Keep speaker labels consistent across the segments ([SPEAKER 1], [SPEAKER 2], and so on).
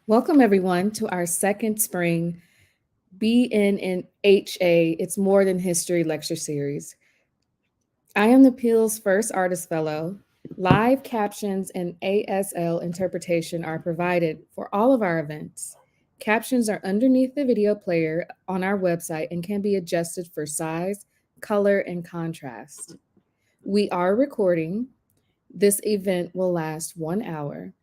[SPEAKER 1] Welcome, everyone, to our second spring BNNHA It's More Than History lecture series. I am the Peel's first artist fellow. Live captions and ASL interpretation are provided for all of our events. Captions are underneath the video player on our website and can be adjusted for size, color, and contrast. We are recording. This event will last 1 hour.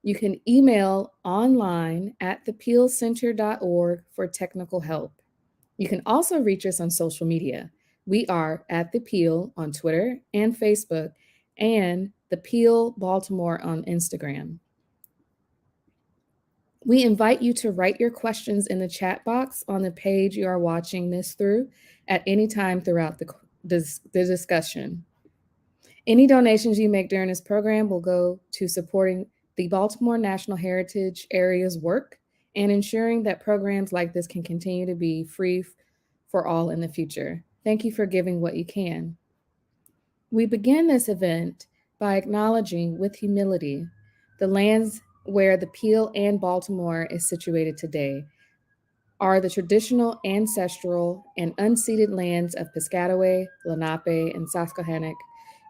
[SPEAKER 1] You can email online at thepeelcenter.org for technical help. You can also reach us on social media. We are at The Peel on Twitter and Facebook, and The Peel Baltimore on Instagram. We invite you to write your questions in the chat box on the page you are watching this through at any time throughout the discussion. Any donations you make during this program will go to supporting the Baltimore National Heritage Area's work and ensuring that programs like this can continue to be free for all in the future. Thank you for giving what you can. We begin this event by acknowledging with humility the lands where the Peel and Baltimore is situated today are the traditional, ancestral, and unceded lands of Piscataway, Lenape, and Susquehannock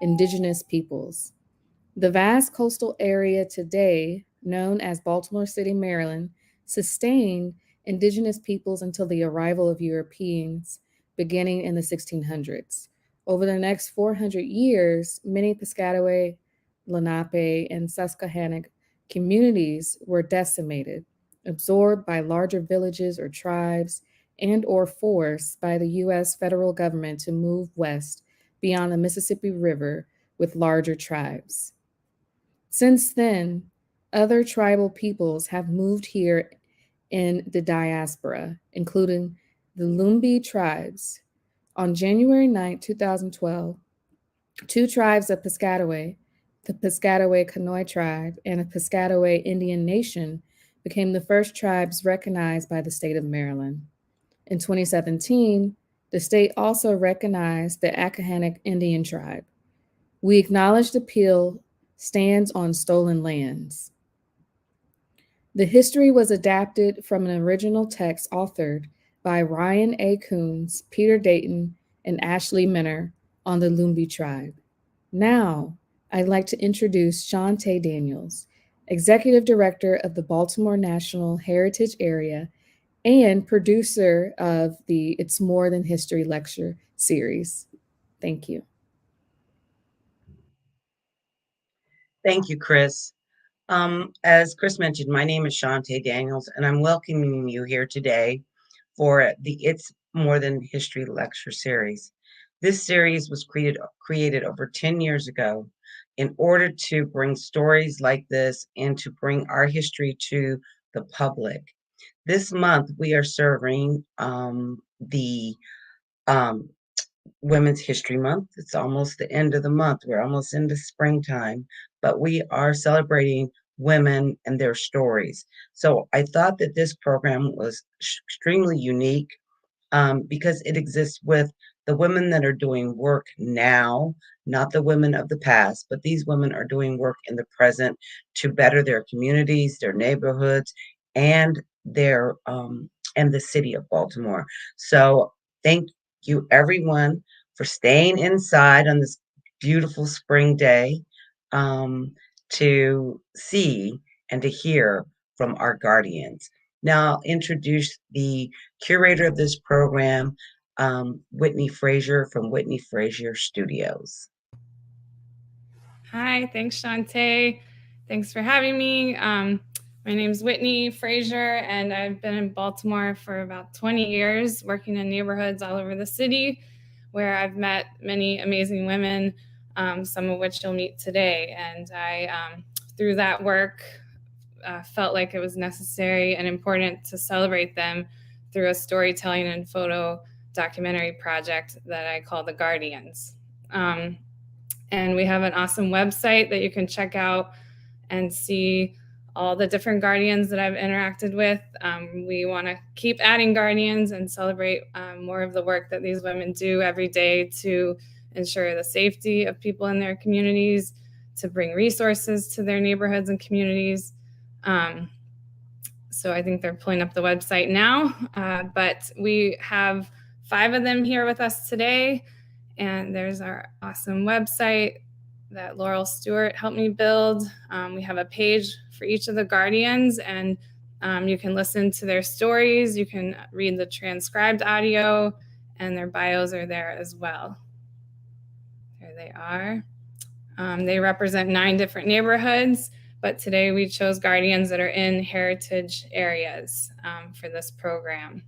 [SPEAKER 1] indigenous peoples. The vast coastal area today, known as Baltimore City, Maryland, sustained indigenous peoples until the arrival of Europeans beginning in the 1600s. Over the next 400 years, many Piscataway, Lenape, and Susquehannock communities were decimated, absorbed by larger villages or tribes, and or forced by the US federal government to move west beyond the Mississippi River with larger tribes. Since then, other tribal peoples have moved here in the diaspora, including the Lumbee tribes. On January 9, 2012, two tribes of Piscataway, the Piscataway Conoy tribe and the Piscataway Indian Nation, became the first tribes recognized by the state of Maryland. In 2017, the state also recognized the Accohannock Indian tribe. We acknowledge the Peel stands on stolen lands. The history was adapted from an original text authored by Ryan A. Coons, Peter Dayton, and Ashley Minner on the Lumbee tribe. Now, I'd like to introduce Shantae Daniels, Executive Director of the Baltimore National Heritage Area and producer of the It's More Than History lecture series. Thank you.
[SPEAKER 2] Thank you, Chris. As Chris mentioned, my name is Shantae Daniels, and I'm welcoming you here today for the It's More Than History lecture series. This series was created over 10 years ago in order to bring stories like this and to bring our history to the public. This month, we are serving the Women's History Month. It's almost the end of the month. We're almost into springtime, but we are celebrating women and their stories. So I thought that this program was extremely unique because it exists with the women that are doing work now, not the women of the past, but these women are doing work in the present to better their communities, their neighborhoods, and their and the city of Baltimore. So thank you everyone for staying inside on this beautiful spring day to see and to hear from our guardians. Now I'll introduce the curator of this program, Whitney Frazier from Whitney Frazier Studios.
[SPEAKER 3] Hi, thanks, Shantae. Thanks for having me. My name's Whitney Frazier, and I've been in Baltimore for about 20 years, working in neighborhoods all over the city, where I've met many amazing women, some of which you'll meet today. And I, through that work, felt like it was necessary and important to celebrate them through a storytelling and photo documentary project that I call The Guardians. And we have an awesome website that you can check out and see all the different guardians that I've interacted with. We want to keep adding guardians and celebrate more of the work that these women do every day to ensure the safety of people in their communities, to bring resources to their neighborhoods and communities. So I think they're pulling up the website now, but we have 5 of them here with us today. And there's our awesome website that Laurel Stewart helped me build. We have a page for each of the guardians, and you can listen to their stories. You can read the transcribed audio, and their bios are there as well. There they are. They represent 9 different neighborhoods, but today we chose guardians that are in heritage areas for this program.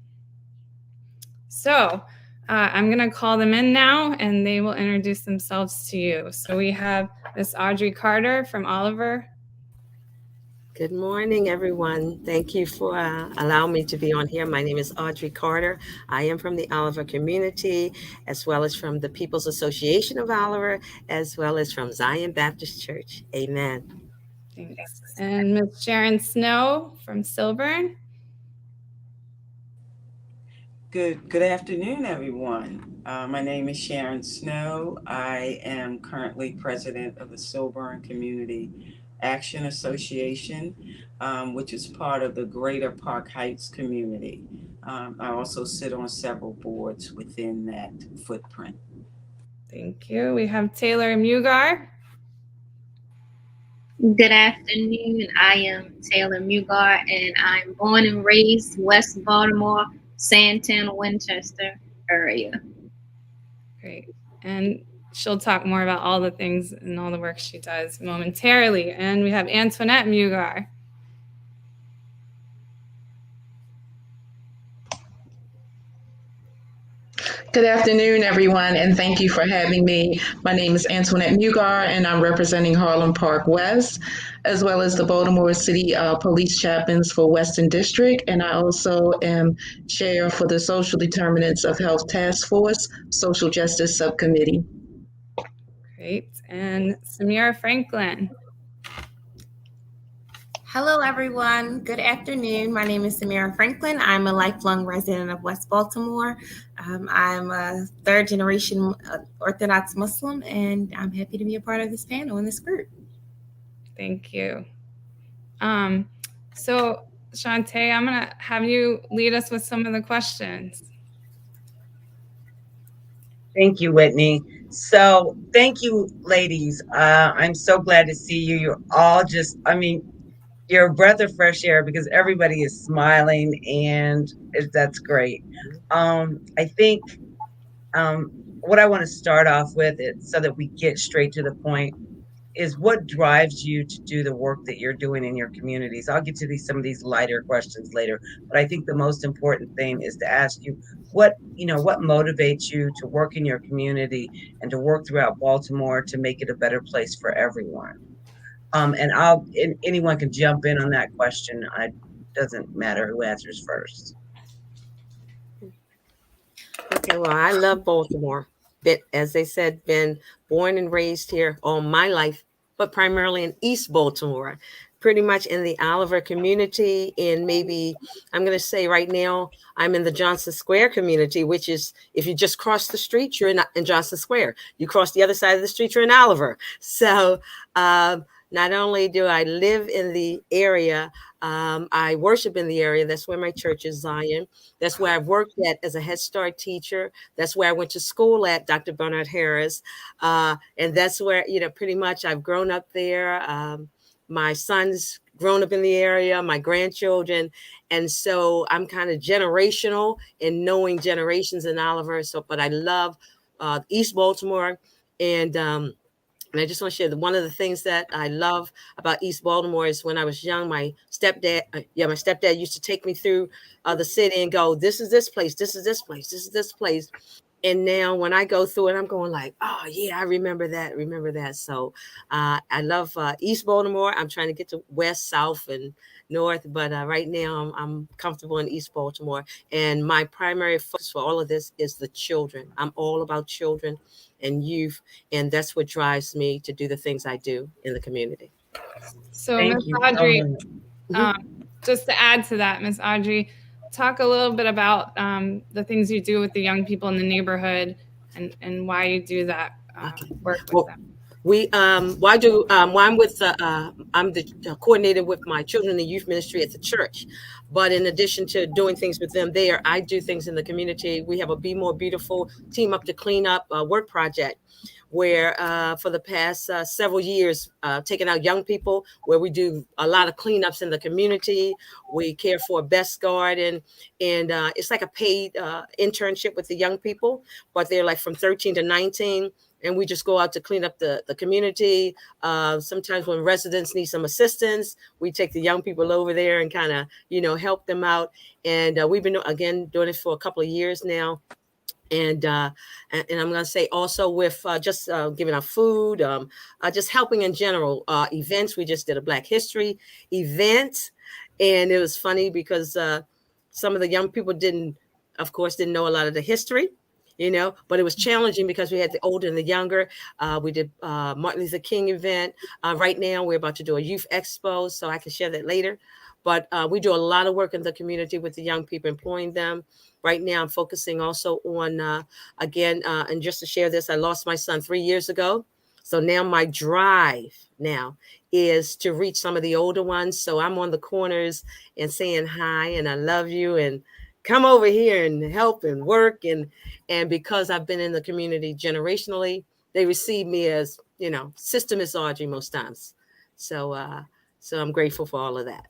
[SPEAKER 3] So I'm going to call them in now, and they will introduce themselves to you. So we have Miss Audrey Carter from Oliver.
[SPEAKER 4] Good morning, everyone. Thank you for allowing me to be on here. My name is Audrey Carter. I am from the Oliver community, as well as from the People's Association of Oliver, as well as from Zion Baptist Church. Amen.
[SPEAKER 3] Thanks. And Miss Sharon Snow from Silburn.
[SPEAKER 5] Good afternoon, everyone. My name is Sharon Snow. I am currently president of the Silburn Community Action Association, which is part of the Greater Park Heights community. I also sit on several boards within that footprint.
[SPEAKER 3] Thank you. We have Taylor Mugar.
[SPEAKER 6] Good afternoon. I am Taylor Mugar, and I'm born and raised West Baltimore, Sandtown, Winchester area.
[SPEAKER 3] Great. And she'll talk more about all the things and all the work she does momentarily. And we have Antoinette Mugar.
[SPEAKER 7] Good afternoon, everyone, and thank you for having me. My name is Antoinette Mugar, and I'm representing Harlem Park West, as well as the Baltimore City Police Chaplains for Western District. And I also am chair for the Social Determinants of Health Task Force, Social Justice Subcommittee.
[SPEAKER 3] Great. And Samira Franklin.
[SPEAKER 8] Hello, everyone. Good afternoon. My name is Samira Franklin. I'm a lifelong resident of West Baltimore. I'm a third generation Orthodox Muslim, and I'm happy to be a part of this panel and this group.
[SPEAKER 3] Thank you. So Shantae, I'm going to have you lead us with some of the questions.
[SPEAKER 2] Thank you, Whitney. So thank you, ladies. I'm so glad to see you. You're all just, you're a breath of fresh air because everybody is smiling, and that's great. I think what I want to start off with so that we get straight to the point is what drives you to do the work that you're doing in your communities. I'll get to some of these lighter questions later, but I think the most important thing is to ask you what motivates you to work in your community and to work throughout Baltimore to make it a better place for everyone. And anyone can jump in on that question. It doesn't matter who answers first.
[SPEAKER 4] Okay, well, I love Baltimore. But as they said, been born and raised here all my life, but primarily in East Baltimore, pretty much in the Oliver community. And maybe I'm going to say right now, I'm in the Johnson Square community, which is, if you just cross the street, you're in Johnson Square. You cross the other side of the street, you're in Oliver. So not only do I live in the area, I worship in the area. That's where my church is, Zion. That's where I've worked at as a Head Start teacher. That's where I went to school at, Dr. Bernard Harris. And that's where, pretty much I've grown up there. My son's grown up in the area, my grandchildren. And so I'm kind of generational in knowing generations in Oliver. But I love East Baltimore. And I just want to share one of the things that I love about East Baltimore is when I was young, my stepdad used to take me through the city and go, this is this place, this is this place, this is this place. And now when I go through it, I'm going like, oh yeah, I remember that. So I love East Baltimore. I'm trying to get to West, South, and North, but right now I'm comfortable in East Baltimore. And my primary focus for all of this is the children. I'm all about children and youth, and that's what drives me to do the things I do in the community.
[SPEAKER 3] So Ms. Audrey, just to add to that, Ms. Audrey, talk a little bit about the things you do with the young people in the neighborhood and why you do that work with them.
[SPEAKER 4] I'm the coordinator with my children in the youth ministry at the church. But in addition to doing things with them there, I do things in the community. We have a Be More Beautiful Team Up to Clean Up work project where for the past several years, taking out young people, where we do a lot of cleanups in the community. We care for a Best Garden, and it's like a paid internship with the young people, but they're like from 13 to 19. And we just go out to clean up the community. Sometimes when residents need some assistance, we take the young people over there and kind of, help them out. And we've been, again, doing it for a couple of years now. And I'm going to say also with just giving out food, just helping in general, events. We just did a Black History event. And it was funny because some of the young people didn't know a lot of the history. But it was challenging because we had the older and the younger. We did Martin Luther King event. Right now, we're about to do a youth expo, so I can share that later. But we do a lot of work in the community with the young people, employing them. Right now, I'm focusing also on, and just to share this, I lost my son 3 years ago. So now my drive now is to reach some of the older ones. So I'm on the corners and saying hi and I love you and come over here and help and work. And because I've been in the community generationally, they receive me as, Sister Miss Audrey most times. So I'm grateful for all of that.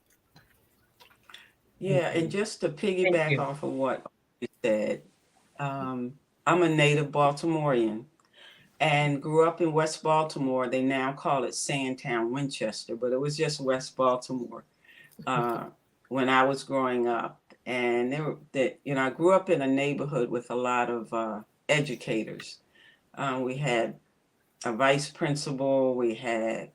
[SPEAKER 5] Yeah, and just to piggyback off of what you said, I'm a native Baltimorean and grew up in West Baltimore. They now call it Sandtown, Winchester, but it was just West Baltimore when I was growing up. And I grew up in a neighborhood with a lot of educators. We had a vice principal, we had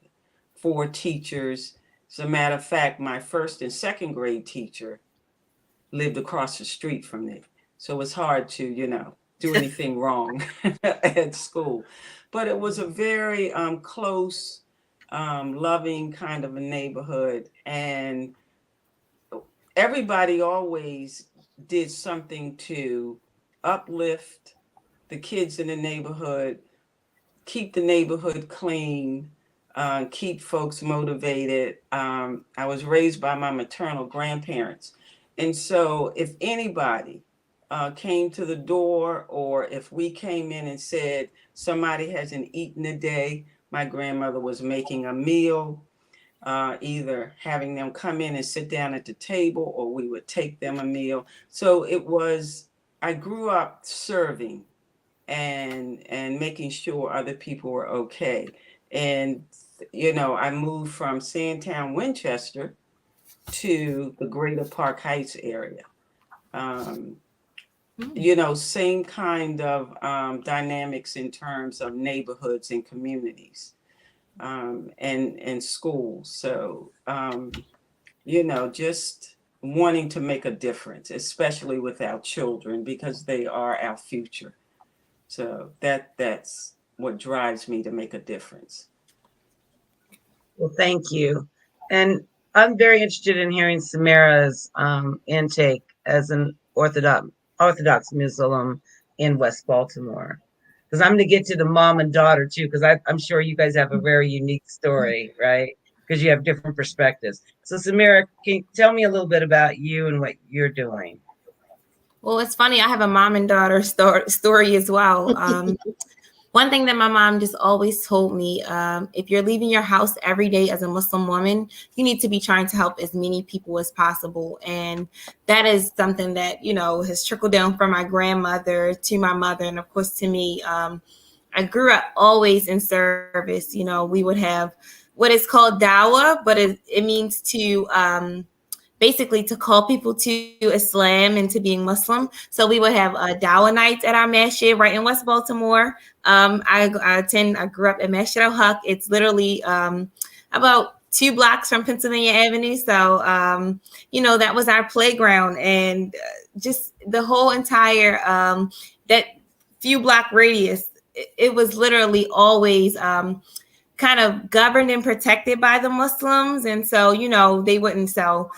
[SPEAKER 5] 4 teachers. As a matter of fact, my first and second grade teacher lived across the street from me. So it was hard to, do anything wrong at school. But it was a very close, loving kind of a neighborhood. And everybody always did something to uplift the kids in the neighborhood, keep the neighborhood clean, keep folks motivated. I was raised by my maternal grandparents. And so if anybody came to the door, or if we came in and said somebody hasn't eaten a day, my grandmother was making a meal, either having them come in and sit down at the table, or we would take them a meal. So I grew up serving and making sure other people were okay. And, I moved from Sandtown, Winchester to the greater Park Heights area. Same kind of dynamics in terms of neighborhoods and communities. And schools. So, just wanting to make a difference, especially with our children, because they are our future. So that's what drives me to make a difference.
[SPEAKER 2] Well, thank you. And I'm very interested in hearing Samara's intake as an Orthodox Muslim in West Baltimore. Because I'm going to get to the mom and daughter too, because I'm sure you guys have a very unique story, right? Because you have different perspectives. So Samara, can you tell me a little bit about you and what you're doing?
[SPEAKER 8] Well, it's funny. I have a mom and daughter story as well. One thing that my mom just always told me, if you're leaving your house every day as a Muslim woman, you need to be trying to help as many people as possible. And that is something that, has trickled down from my grandmother to my mother and, of course, to me. I grew up always in service. We would have what is called dawah, but it means to basically to call people to Islam and to being Muslim. So we would have dawah nights at our masjid right in West Baltimore. I grew up at Masjid al-Haq. It's literally about 2 blocks from Pennsylvania Avenue. So, that was our playground, and just the whole entire, that few block radius, it was literally always kind of governed and protected by the Muslims. And so, they wouldn't sell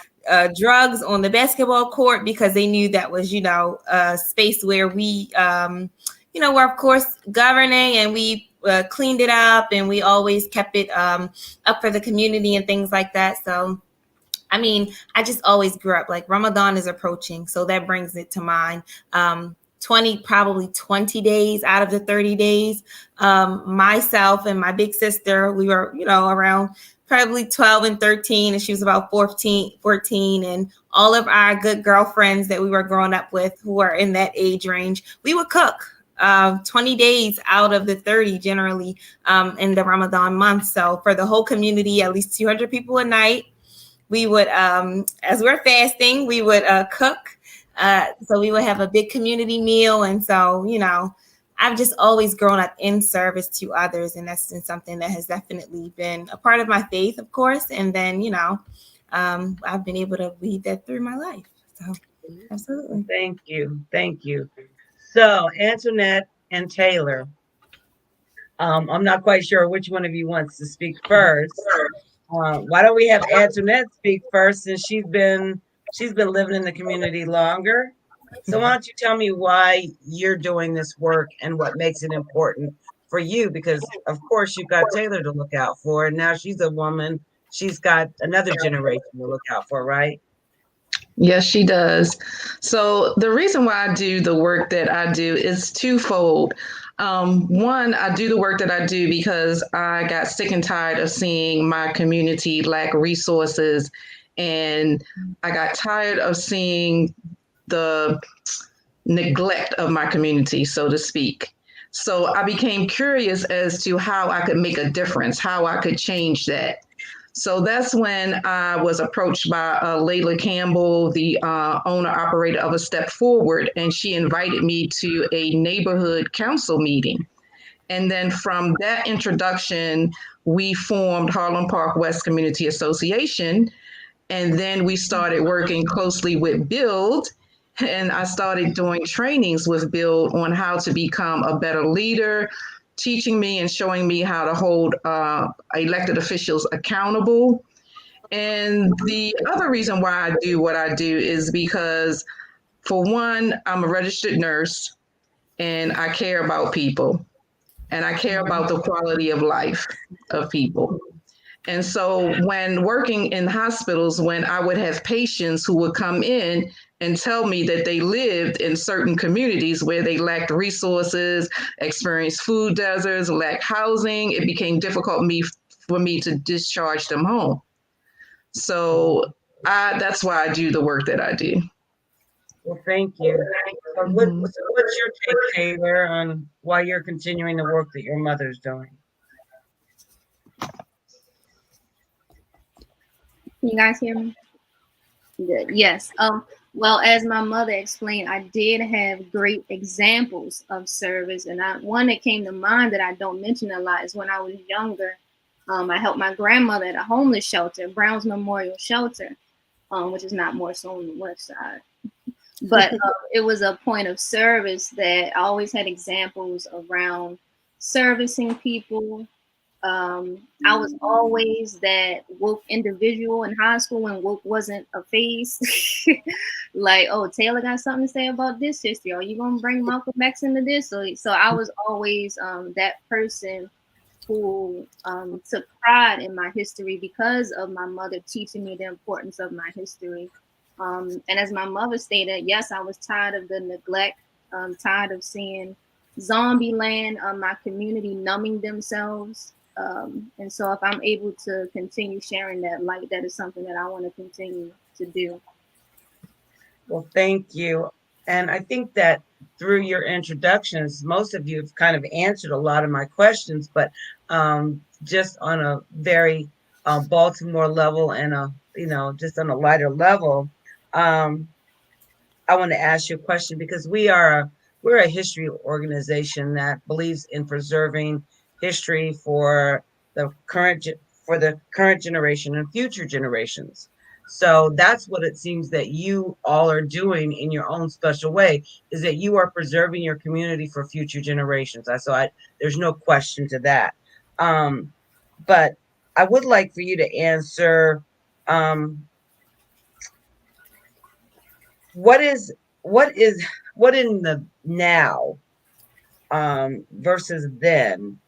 [SPEAKER 8] drugs on the basketball court because they knew that was, a space where we, were of course governing, and we cleaned it up, and we always kept it up for the community and things like that. So I mean, I just always grew up like Ramadan is approaching, so that brings it to mind. 20 days out of the 30 days. Myself and my big sister, we were, around probably 12 and 13, and she was about 14, and all of our good girlfriends that we were growing up with who were in that age range, we would cook 20 days out of the 30 generally in the Ramadan month. So for the whole community, at least 200 people a night, we would, as we're fasting, we would cook. So we would have a big community meal. And so, I've just always grown up in service to others. And that's been something that has definitely been a part of my faith, of course. And then, I've been able to lead that through my life. So absolutely.
[SPEAKER 2] Thank you. Thank you. So Antoinette and Taylor, I'm not quite sure which one of you wants to speak first. Why don't we have Antoinette speak first, since she's been living in the community longer. So why don't you tell me why you're doing this work and what makes it important for you? Because of course you've got Taylor to look out for, and now she's a woman. She's got another generation to look out for, right?
[SPEAKER 7] Yes, she does. So the reason why I do the work that I do is twofold. One, I do the work that I do because I got sick and tired of seeing my community lack resources, and I got tired of seeing the neglect of my community, so to speak. So I became curious as to how I could make a difference, how I could change that. So that's when I was approached by Layla Campbell, the owner operator of A Step Forward, and she invited me to a neighborhood council meeting. And then from that introduction, we formed Harlem Park West Community Association. And then we started working closely with Build. And I started doing trainings with Build on how to become a better leader, teaching me and showing me how to hold elected officials accountable. And the other reason why I do what I do is because, for one, I'm a registered nurse and I care about people, and I care about the quality of life of people. And so when working in hospitals, when I would have patients who would come in and tell me that they lived in certain communities where they lacked resources, experienced food deserts, lacked housing, it became difficult for me to discharge them home. So that's why I do the work that I do.
[SPEAKER 2] Well, thank you. So what's your take, Taylor, on why you're continuing the work that your mother's doing?
[SPEAKER 6] Can you guys hear me? Good. Yes. Well, as my mother explained, I did have great examples of service, and one that came to mind that I don't mention a lot is when I was younger. I helped my grandmother at a homeless shelter, Brown's Memorial Shelter, which is not more so on the west side. But it was a point of service that I always had examples around servicing people. I was always that woke individual in high school when woke wasn't a phase. Like, oh, Taylor got something to say about this history. Are you gonna bring Malcolm X into this? So I was always that person who took pride in my history because of my mother teaching me the importance of my history. And as my mother stated, yes, I was tired of the neglect, tired of seeing zombie land, my community numbing themselves. And so if I'm able to continue sharing that light, that is something that I want to continue to do.
[SPEAKER 2] Well, thank you. And I think that through your introductions, most of you have kind of answered a lot of my questions, but just on a very Baltimore level and just on a lighter level, I want to ask you a question, because we're a history organization that believes in preserving history for the current generation and future generations. So that's what it seems that you all are doing in your own special way, is that you are preserving your community for future generations. There's no question to that. But I would like for you to answer, what in the now versus then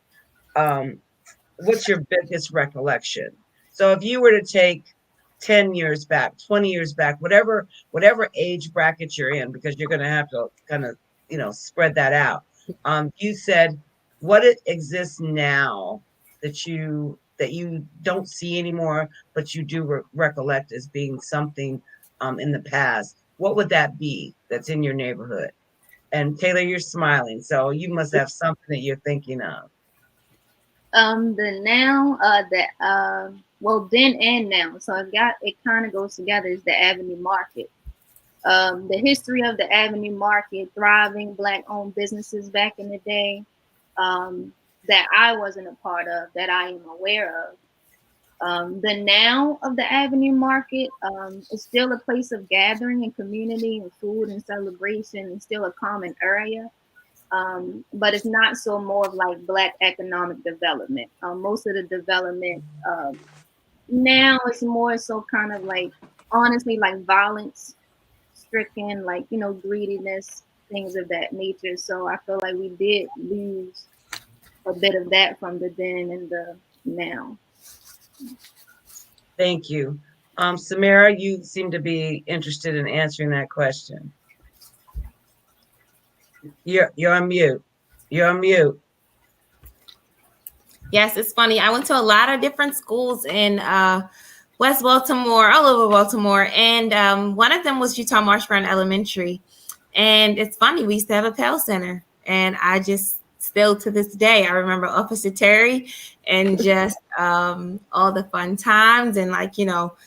[SPEAKER 2] what's your biggest recollection? So if you were to take 10 years back, 20 years back, whatever age bracket you're in, because you're going to have to kind of, spread that out. You said what it exists now that you don't see anymore, but you do recollect as being something in the past. What would that be that's in your neighborhood? And Taylor, you're smiling, so you must have something that you're thinking of.
[SPEAKER 6] The now, well, then and now. So it kind of goes together, is the Avenue Market. The history of the Avenue Market, thriving Black-owned businesses back in the day, that I wasn't a part of, that I am aware of. The now of the Avenue Market is still a place of gathering and community and food and celebration, and still a common area. But it's not so more of like Black economic development. Most of the development now is more so kind of like, honestly, like violence stricken, like, greediness, things of that nature. So I feel like we did lose a bit of that from the then and the now.
[SPEAKER 2] Thank you. Samara, you seem to be interested in answering that question. You're on mute. You're on mute.
[SPEAKER 8] Yes, it's funny. I went to a lot of different schools in West Baltimore, all over Baltimore. And one of them was Utah Marshburn Elementary. And it's funny, we used to have a Pell Center. And I just still to this day, I remember Officer Terry and just all the fun times and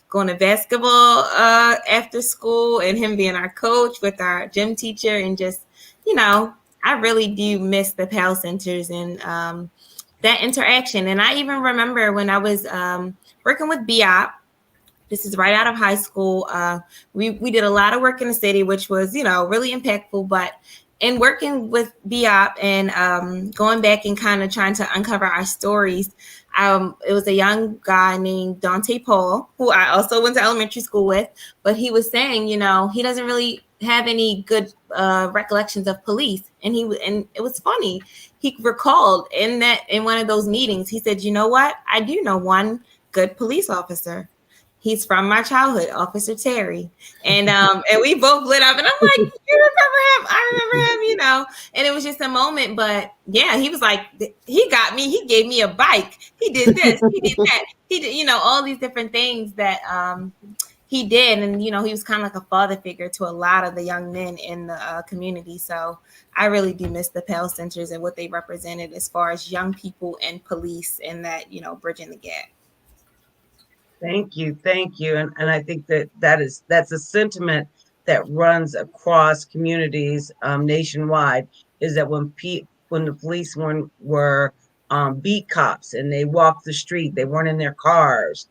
[SPEAKER 8] going to basketball after school and him being our coach with our gym teacher and just, I really do miss the Pell Centers and that interaction. And I even remember when I was working with BIOP, this is right out of high school. We did a lot of work in the city, which was, really impactful. But in working with BIOP and going back and kind of trying to uncover our stories, it was a young guy named Dante Paul, who I also went to elementary school with. But he was saying, he doesn't really have any good recollections of police. And it was funny. He recalled in one of those meetings, he said, you know what? I do know one good police officer. He's from my childhood, Officer Terry. And we both lit up and I'm like, you remember him? I remember him, and it was just a moment. But yeah, he was like, he got me, he gave me a bike. He did this, he did that. He did, all these different things that he did. And, he was kind of like a father figure to a lot of the young men in the community. So I really do miss the Pell Centers and what they represented as far as young people and police and that, bridging the gap.
[SPEAKER 2] Thank you. And I think that's a sentiment that runs across communities nationwide, is that when the police were beat cops and they walked the street, they weren't in their cars.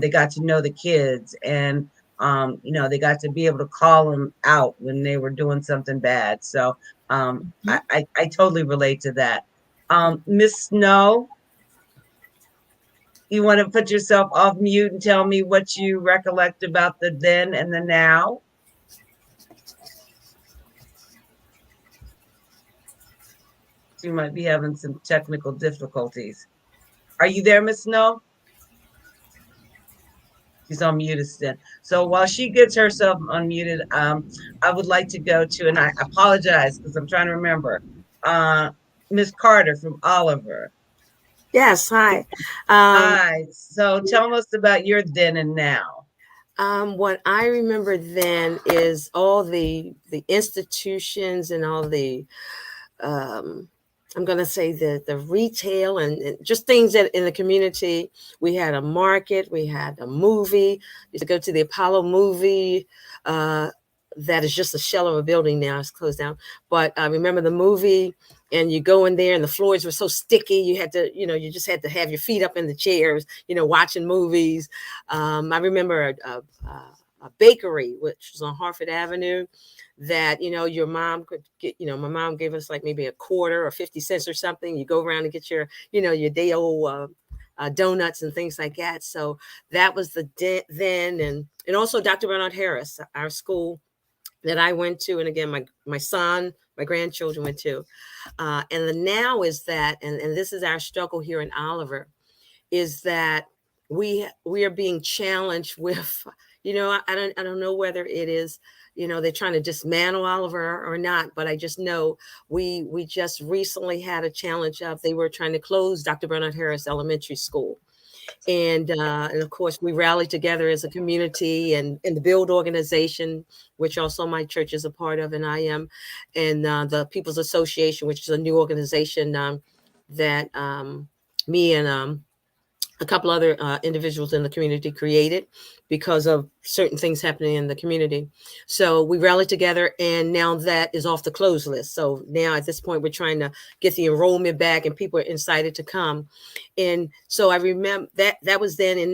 [SPEAKER 2] They got to know the kids and, they got to be able to call them out when they were doing something bad. So I totally relate to that. Miss Snow, you want to put yourself off mute and tell me what you recollect about the then and the now? You might be having some technical difficulties. Are you there, Miss Snow? She's on mute again. So while she gets herself unmuted, I would like to go to, and I apologize because I'm trying to remember, Miss Carter from Oliver.
[SPEAKER 4] Yes, hi.
[SPEAKER 2] Hi. So tell us about your then and now.
[SPEAKER 4] What I remember then is all the institutions and all the I'm going to say the retail and just things that in the community. We had a market, we had a movie. Used to go to the Apollo movie. That is just a shell of a building now. It's closed down. But I remember the movie, and you go in there and the floors were so sticky. You had to, you just had to have your feet up in the chairs, watching movies. I remember a bakery, which was on Hartford Avenue, that, your mom could get, my mom gave us like maybe a quarter or 50 cents or something. You go around and get your, your day old donuts and things like that. So that was the then. And also Dr. Bernard Harris, our school that I went to, and again, my son, my grandchildren went to. And the now is that, and this is our struggle here in Oliver, is that we are being challenged with, I don't know whether it is, they're trying to dismantle Oliver or not, but I just know we just recently had a challenge of, they were trying to close Dr. Bernard Harris Elementary School. And of course, we rallied together as a community and the Build organization, which also my church is a part of, and I am, and the People's Association, which is a new organization that me and a couple other individuals in the community created because of certain things happening in the community. So we rallied together, and now that is off the closed list. So now at this point, we're trying to get the enrollment back, and people are excited to come. And so I remember that was then, and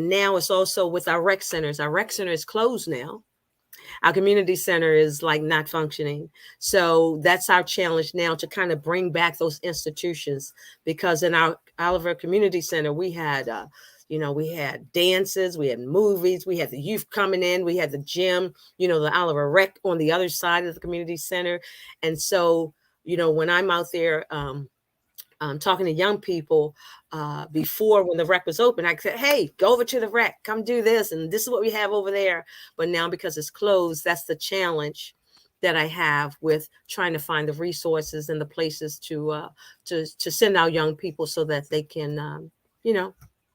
[SPEAKER 4] now it's also with our rec centers. Our rec center is closed now. Our community center is like not functioning. So that's our challenge now, to kind of bring back those institutions, because in our Oliver Community Center, we had, we had dances, we had movies, we had the youth coming in, we had the gym, the Oliver Rec on the other side of the community center. And so, when I'm out there, talking to young people before, when the rec was open, I said, hey, go over to the rec, come do this. And this is what we have over there. But now, because it's closed, that's the challenge that I have with trying to find the resources and the places to send our young people so that they can,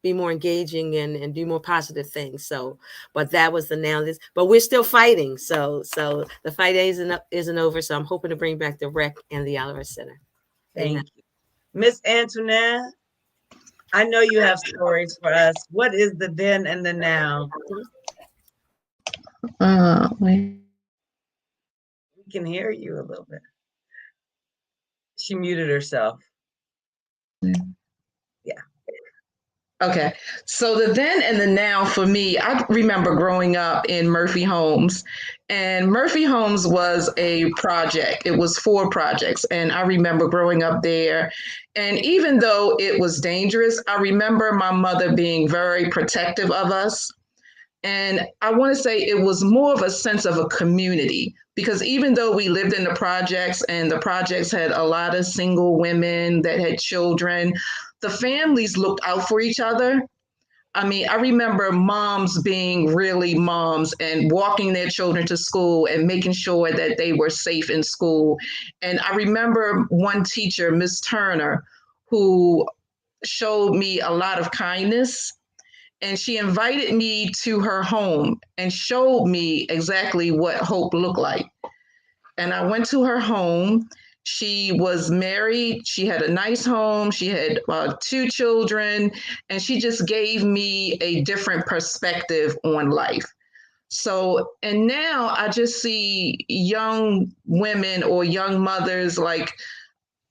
[SPEAKER 4] be more engaging and do more positive things. So, but that was the now this, but we're still fighting. So the fight isn't over. So I'm hoping to bring back the rec and the Oliver Center.
[SPEAKER 2] Thank
[SPEAKER 4] Amen.
[SPEAKER 2] you. Miss Antoinette, I know you have stories for us. What is the then and the now?
[SPEAKER 7] Wait.
[SPEAKER 2] We can hear you a little bit. She muted herself. Yeah.
[SPEAKER 7] Okay, so the then and the now for me, I remember growing up in Murphy Homes, and Murphy Homes was a project. It was 4 projects, and I remember growing up there. And even though it was dangerous, I remember my mother being very protective of us. And I want to say it was more of a sense of a community, because even though we lived in the projects, and the projects had a lot of single women that had children, the families looked out for each other. I mean, I remember moms being really moms and walking their children to school and making sure that they were safe in school. And I remember one teacher, Miss Turner, who showed me a lot of kindness. And she invited me to her home and showed me exactly what hope looked like. And I went to her home. She was married. She had a nice home. She had 2 children, and she just gave me a different perspective on life. So, and now I just see young women or young mothers, like,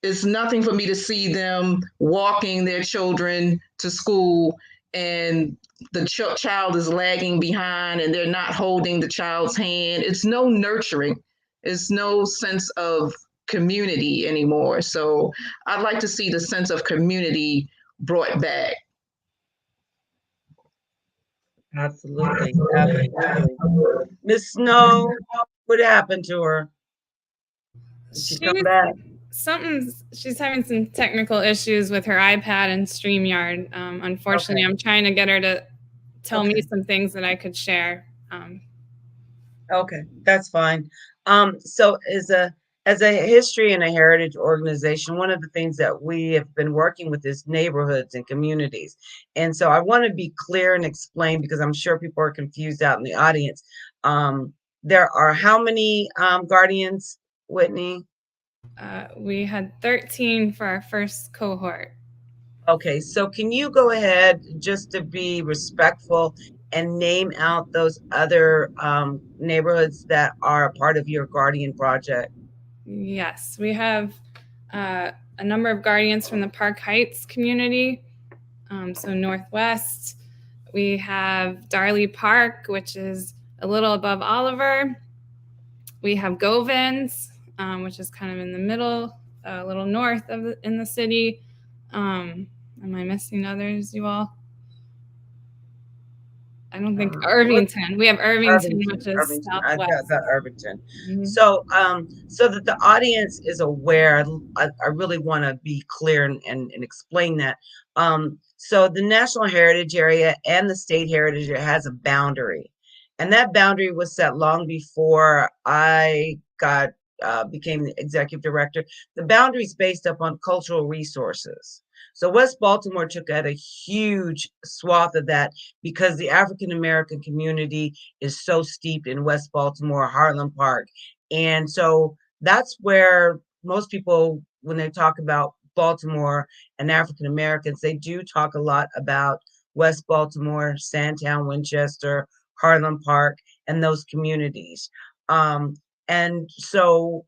[SPEAKER 7] it's nothing for me to see them walking their children to school, and the child is lagging behind and they're not holding the child's hand. It's no nurturing. It's no sense of community anymore. So I'd like to see the sense of community brought back.
[SPEAKER 2] Absolutely. Absolutely. Miss Snow, what happened to her? Did she come back?
[SPEAKER 3] She's having some technical issues with her iPad and StreamYard. Unfortunately,
[SPEAKER 2] Okay.
[SPEAKER 3] I'm trying to get her to tell me some things that I could share.
[SPEAKER 2] Okay, that's fine. So as a history and a heritage organization, one of the things that we have been working with is neighborhoods and communities. And so I want to be clear and explain, because I'm sure people are confused out in the audience. There are how many guardians, Whitney?
[SPEAKER 3] We had 13 for our first cohort.
[SPEAKER 2] Okay, so can you go ahead, just to be respectful, and name out those other neighborhoods that are a part of your Guardian project?
[SPEAKER 3] Yes, we have a number of guardians from the Park Heights community, so Northwest. We have Darley Park, which is a little above Oliver. We have Govins, which is kind of in the middle, a little north in the city. Am I missing others, you all? I don't think Irvington. We have Irvington, which is
[SPEAKER 2] Irvington. I
[SPEAKER 3] southwest.
[SPEAKER 2] got Irvington.
[SPEAKER 3] Mhm.
[SPEAKER 2] So, so that the audience is aware, I really want to be clear and explain that. So the National Heritage Area and the State Heritage Area has a boundary, and that boundary was set long before I became the executive director. The boundary is based upon cultural resources. So West Baltimore took out a huge swath of that because the African American community is so steeped in West Baltimore, Harlem Park. And so that's where most people, when they talk about Baltimore and African Americans, they do talk a lot about West Baltimore, Sandtown, Winchester, Harlem Park, and those communities. And so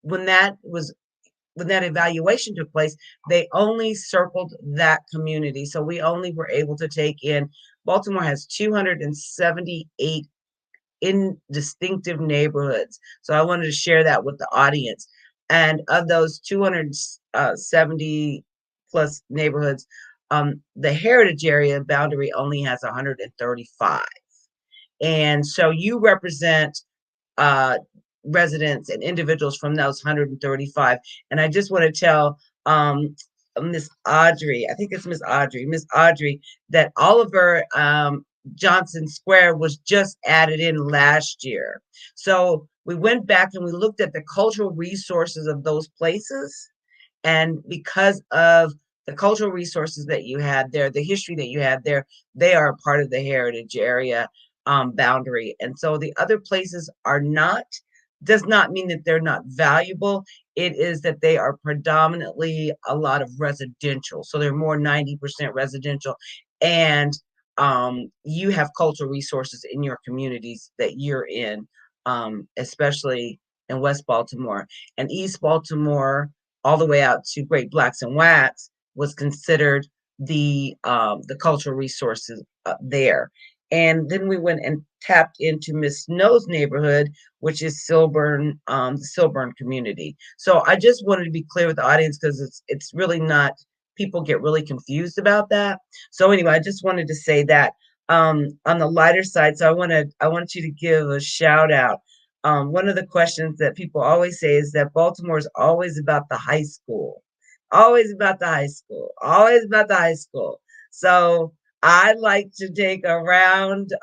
[SPEAKER 2] when that evaluation took place, they only circled that community. So we only were able to take in, Baltimore has 278 distinctive neighborhoods. So I wanted to share that with the audience. And of those 270 plus neighborhoods, the heritage area boundary only has 135. And so you represent residents and individuals from those 135. And I just want to tell Miss Audrey, I think it's Miss Audrey, that Oliver Johnson Square was just added in last year. So we went back and we looked at the cultural resources of those places. And because of the cultural resources that you had there, the history that you had there, they are a part of the heritage area boundary. And so the other places are not, does not mean that they're not valuable. It is that they are predominantly a lot of residential. So they're more 90% residential. And you have cultural resources in your communities that you're in, especially in West Baltimore. And East Baltimore, all the way out to Great Blacks and Whites, was considered the cultural resources there. And then we went and tapped into Miss Snow's neighborhood, which is Silburn, the Silburn community. So I just wanted to be clear with the audience because it's really not, people get really confused about that. So anyway, I just wanted to say that on the lighter side. So I want you to give a shout out. One of the questions that people always say is that Baltimore is always about the high school, always about the high school, always about the high school. So I'd like to take a round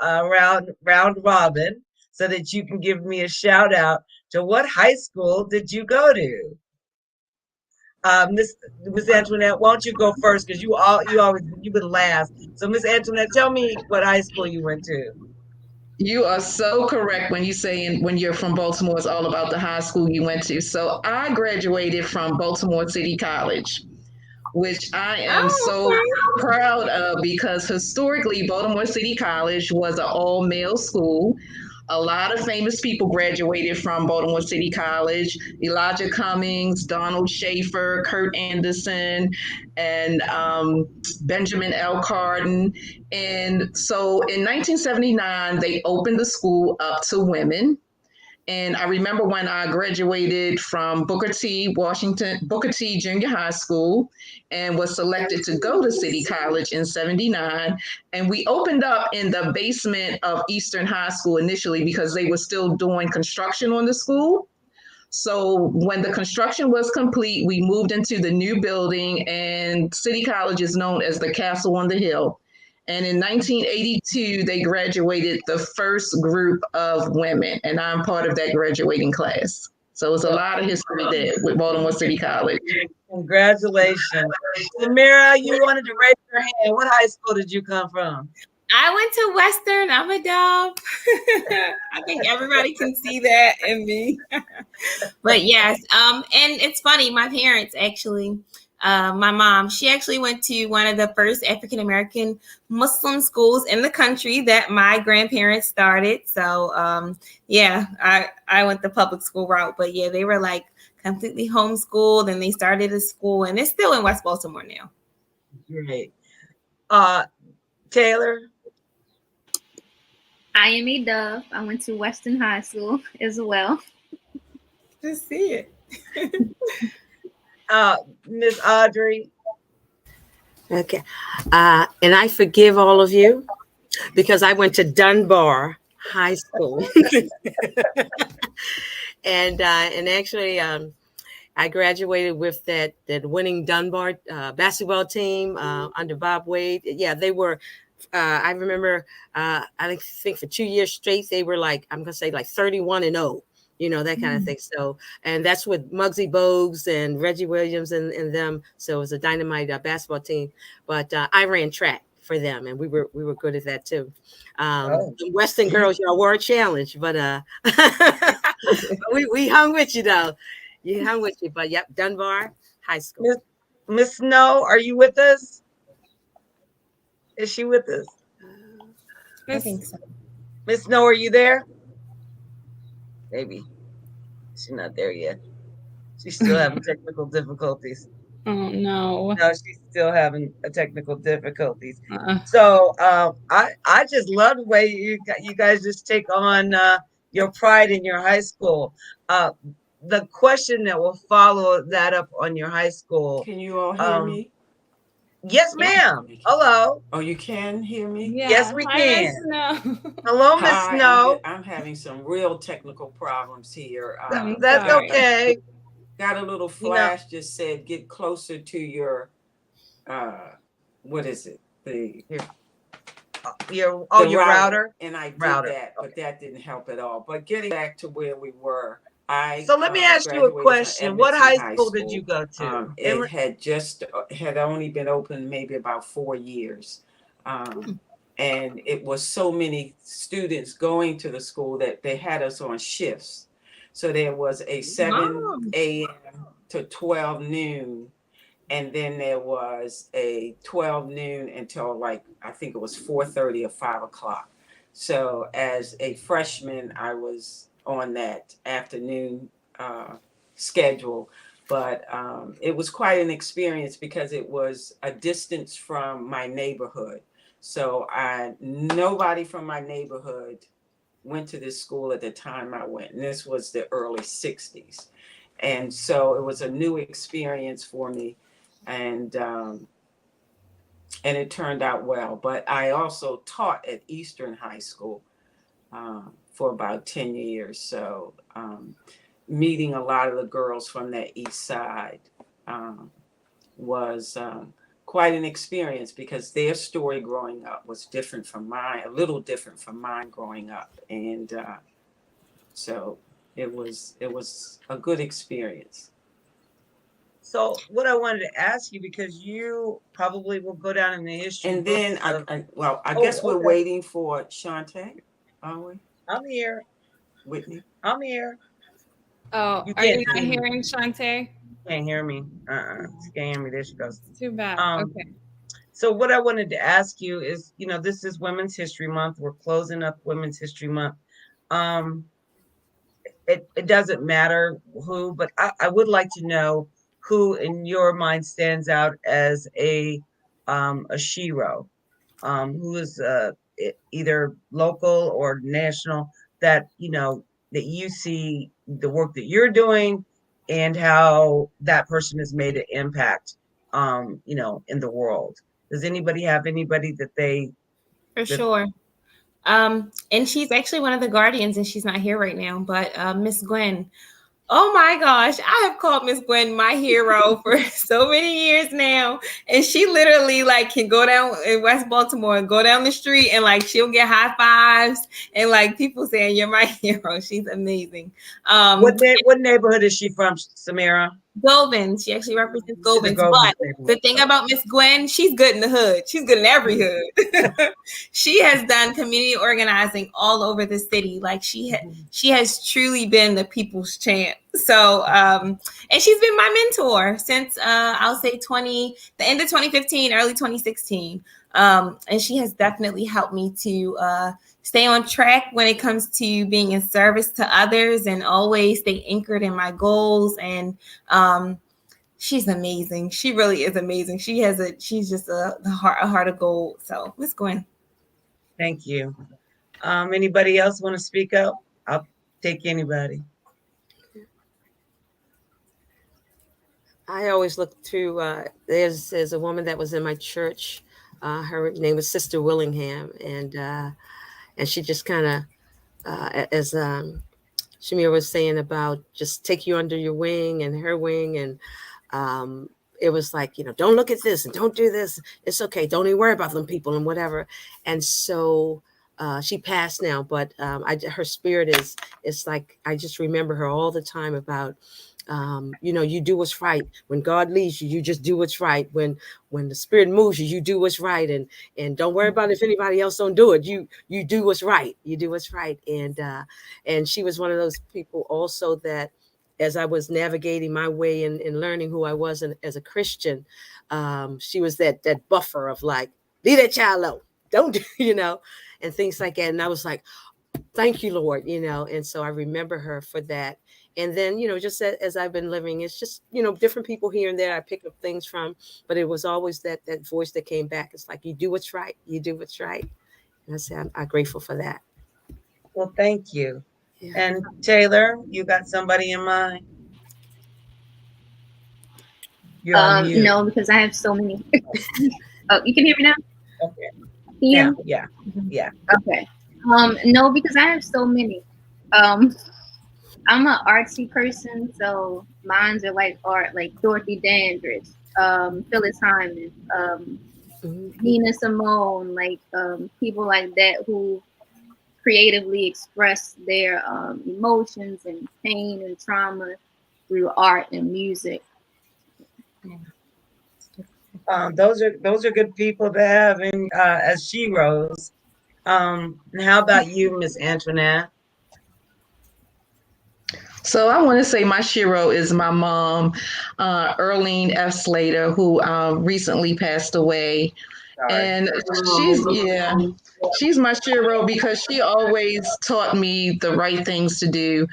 [SPEAKER 2] robin so that you can give me a shout out to what high school did you go to? Miss Antoinette, why don't you go first? Because you've been last. So Miss Antoinette, tell me what high school you went to.
[SPEAKER 7] You are so correct when you say when you're from Baltimore, it's all about the high school you went to. So I graduated from Baltimore City College, which I am so proud of because historically Baltimore City College was an all-male school. A lot of famous people graduated from Baltimore City College: Elijah Cummings, Donald Schaefer, Kurt Anderson, and Benjamin L. Carden. And so in 1979, they opened the school up to women. And I remember when I graduated from Booker T Junior High School and was selected to go to City College in 79. And we opened up in the basement of Eastern High School initially because they were still doing construction on the school. So when the construction was complete, we moved into the new building, and City College is known as the Castle on the Hill. And in 1982, they graduated the first group of women, and I'm part of that graduating class. So it's a lot of history there with Baltimore City College.
[SPEAKER 2] Congratulations. Samira, you wanted to raise your hand. What high school did you come from?
[SPEAKER 8] I went to Western. I'm a dove. I think everybody can see that in me. But yes, and it's funny. My parents actually, my mom, she actually went to one of the first African-American Muslim schools in the country that my grandparents started. So yeah, I went the public school route, but yeah, they were like completely homeschooled, and they started a school, and it's still in West Baltimore now.
[SPEAKER 2] Great. Taylor?
[SPEAKER 6] I am a dove. I went to Western High School as well.
[SPEAKER 8] Just see it.
[SPEAKER 2] Miss Audrey?
[SPEAKER 4] Okay. And I forgive all of you because I went to Dunbar High School. And actually, I graduated with that winning Dunbar basketball team under Bob Wade. Yeah, they were. I remember. I think for 2 years straight, they were like, I'm gonna say like 31-0. That kind of thing. So, and that's with Muggsy Bogues and Reggie Williams and them. So it was a dynamite basketball team. But I ran track for them, and we were good at that too. The Western girls, were a challenge, but we hung with you though. You hung with you, but yep, Dunbar High School.
[SPEAKER 2] Miss Snow, are you with us? Is she with us?
[SPEAKER 8] I think so.
[SPEAKER 2] Miss Snow, are you there? Maybe she's not there yet. She's still having technical difficulties.
[SPEAKER 3] Oh no.
[SPEAKER 2] No, she's still having technical difficulties. So I just love the way you guys just take on your pride in your high school. The question that will follow that up on your high school.
[SPEAKER 5] Can you all hear me?
[SPEAKER 2] Yes, ma'am. Hello.
[SPEAKER 5] Oh, you can hear me?
[SPEAKER 3] Yeah.
[SPEAKER 2] Yes, we
[SPEAKER 3] Hi,
[SPEAKER 2] can.
[SPEAKER 3] Miss Snow.
[SPEAKER 2] Hello, Miss
[SPEAKER 5] Hi,
[SPEAKER 2] Snow.
[SPEAKER 5] I'm having some real technical problems here.
[SPEAKER 2] That's
[SPEAKER 3] sorry.
[SPEAKER 2] okay.
[SPEAKER 5] Got a little flash just said get closer to your what is it?
[SPEAKER 2] Your
[SPEAKER 5] The
[SPEAKER 2] router.
[SPEAKER 5] And I did
[SPEAKER 2] Router.
[SPEAKER 5] that, but that didn't help at all. But getting back to where we were,
[SPEAKER 2] So let me ask you a
[SPEAKER 5] graduated from
[SPEAKER 2] question. What
[SPEAKER 5] Edmonton
[SPEAKER 2] high school did you go to?
[SPEAKER 5] It had only been open maybe about 4 years. And it was so many students going to the school that they had us on shifts. So there was a 7 a.m. to 12 noon. And then there was a 12 noon until like, I think it was 4:30 or 5 o'clock. So as a freshman, I was on that afternoon schedule. But it was quite an experience because it was a distance from my neighborhood. So nobody from my neighborhood went to this school at the time I went. And this was the early 60s. And so it was a new experience for me. And it turned out well. But I also taught at Eastern High School for about 10 years. So meeting a lot of the girls from that east side was quite an experience because their story growing up was different from mine, a little different from mine growing up. And so it was a good experience.
[SPEAKER 2] So what I wanted to ask you, because you probably will go down in the history.
[SPEAKER 5] And then I guess we're waiting for Shantae, are we?
[SPEAKER 2] I'm here.
[SPEAKER 5] Whitney?
[SPEAKER 2] I'm here.
[SPEAKER 3] Oh,
[SPEAKER 2] You
[SPEAKER 3] are you
[SPEAKER 2] can't
[SPEAKER 3] not
[SPEAKER 2] hear me.
[SPEAKER 3] hearing Shantae?
[SPEAKER 2] Can't hear me. She can't hear me. There she goes.
[SPEAKER 3] Too bad. Okay.
[SPEAKER 2] So what I wanted to ask you is, this is Women's History Month. We're closing up Women's History Month. It doesn't matter who, but I would like to know who in your mind stands out as a shero, who is either local or national, that that you see the work that you're doing and how that person has made an impact in the world. Does anybody have anybody that they
[SPEAKER 8] Sure. And she's actually one of the guardians, and she's not here right now, but Miss Gwen. Oh my gosh, I have called Miss Gwen my hero for so many years now. And she literally can go down in West Baltimore and go down the street and she'll get high fives and people saying you're my hero. She's amazing.
[SPEAKER 2] What neighborhood is she from, Samira?
[SPEAKER 8] Govan. She actually represents Govan. But the thing about Miss Gwen, she's good in the hood. She's good in every hood. She has done community organizing all over the city. She has truly been the people's champ. So, and she's been my mentor since I'll say the end of 2015, early 2016. And she has definitely helped me to stay on track when it comes to being in service to others and always stay anchored in my goals. And she's amazing. She really is amazing. She's just a heart of gold. So Miss Gwen.
[SPEAKER 2] Thank you. Anybody else want to speak up? I'll take anybody.
[SPEAKER 4] I always look through, there's a woman that was in my church Her name was Sister Willingham, and she just kind of, as Shamir was saying about just take you under your wing and her wing, and it was like, don't look at this and don't do this. It's okay. Don't even worry about them people and whatever. And so she passed now, but her spirit it's like, I just remember her all the time about, you do what's right. When God leads you, you just do what's right. When the spirit moves you, you do what's right. And don't worry about if anybody else don't do it. You do what's right. You do what's right. And she was one of those people also that, as I was navigating my way in learning who I was as a Christian, she was that buffer of like, leave that child alone. Don't do, and things like that. And I was like, thank you, Lord, and so I remember her for that. And then, just as I've been living, it's just, different people here and there I pick up things from, but it was always that voice that came back. It's like, you do what's right. You do what's right. And I say, I'm grateful for that.
[SPEAKER 2] Well, thank you.
[SPEAKER 4] Yeah.
[SPEAKER 2] And Taylor, you got somebody in mind? You're on mute.
[SPEAKER 6] No, because I have so many. Oh, you can hear me now?
[SPEAKER 2] Okay.
[SPEAKER 6] Yeah.
[SPEAKER 2] Yeah.
[SPEAKER 6] Okay. No, because I have so many. I'm an artsy person, so mine's are like art, like Dorothy Dandridge, Phyllis Hyman, Nina Simone, like people like that who creatively express their emotions and pain and trauma through art and music.
[SPEAKER 2] Those are good people to have in as sheroes. And how about you, Miss Antoinette?
[SPEAKER 7] So I want to say my shero is my mom, Earlene F. Slater, who recently passed away.
[SPEAKER 2] Sorry.
[SPEAKER 7] And she's my shero because she always taught me the right things to do.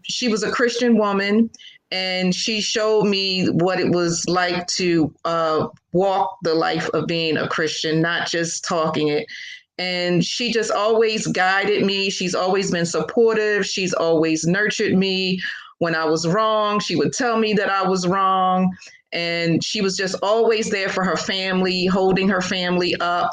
[SPEAKER 7] She was a Christian woman, and she showed me what it was like to walk the life of being a Christian, not just talking it. And she just always guided me. She's always been supportive. She's always nurtured me. When I was wrong, she would tell me that I was wrong. And she was just always there for her family, holding her family up,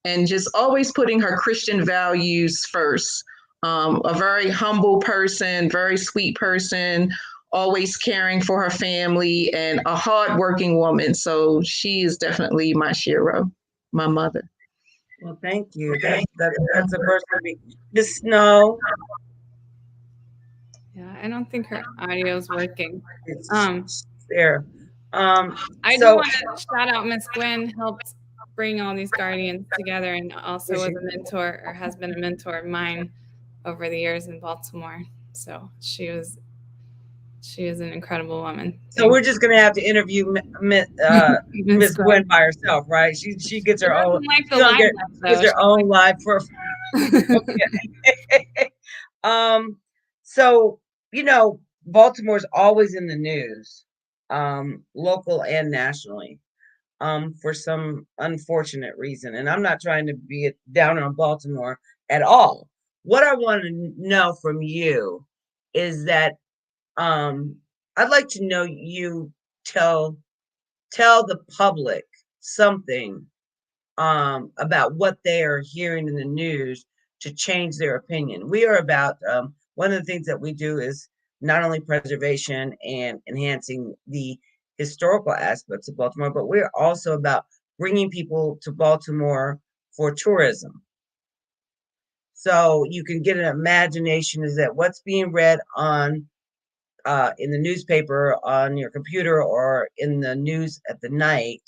[SPEAKER 7] and just always putting her Christian values first. A very humble person, very sweet person, always caring for her family, and a hardworking woman. So she is definitely my shero, my mother.
[SPEAKER 2] Well, thank you. That's a person. Miss Snow.
[SPEAKER 3] Yeah, I don't think her audio is working.
[SPEAKER 2] It's there.
[SPEAKER 3] I do want to shout out Miss Gwen, helped bring all these guardians together, and also was a mentor, or has been a mentor of mine over the years in Baltimore. So she is an incredible woman.
[SPEAKER 2] So we're just gonna have to interview Miss Gwen by herself, right? She gets her own. Gets her own live for. So Baltimore's always in the news, local and nationally, for some unfortunate reason. And I'm not trying to be down on Baltimore at all. What I want to know from you is that I'd like to know you tell the public something about what they are hearing in the news to change their opinion. We are about one of the things that we do is not only preservation and enhancing the historical aspects of Baltimore, but we're also about bringing people to Baltimore for tourism. So you can get an imagination is that what's being read on in the newspaper, on your computer, or in the news at the night,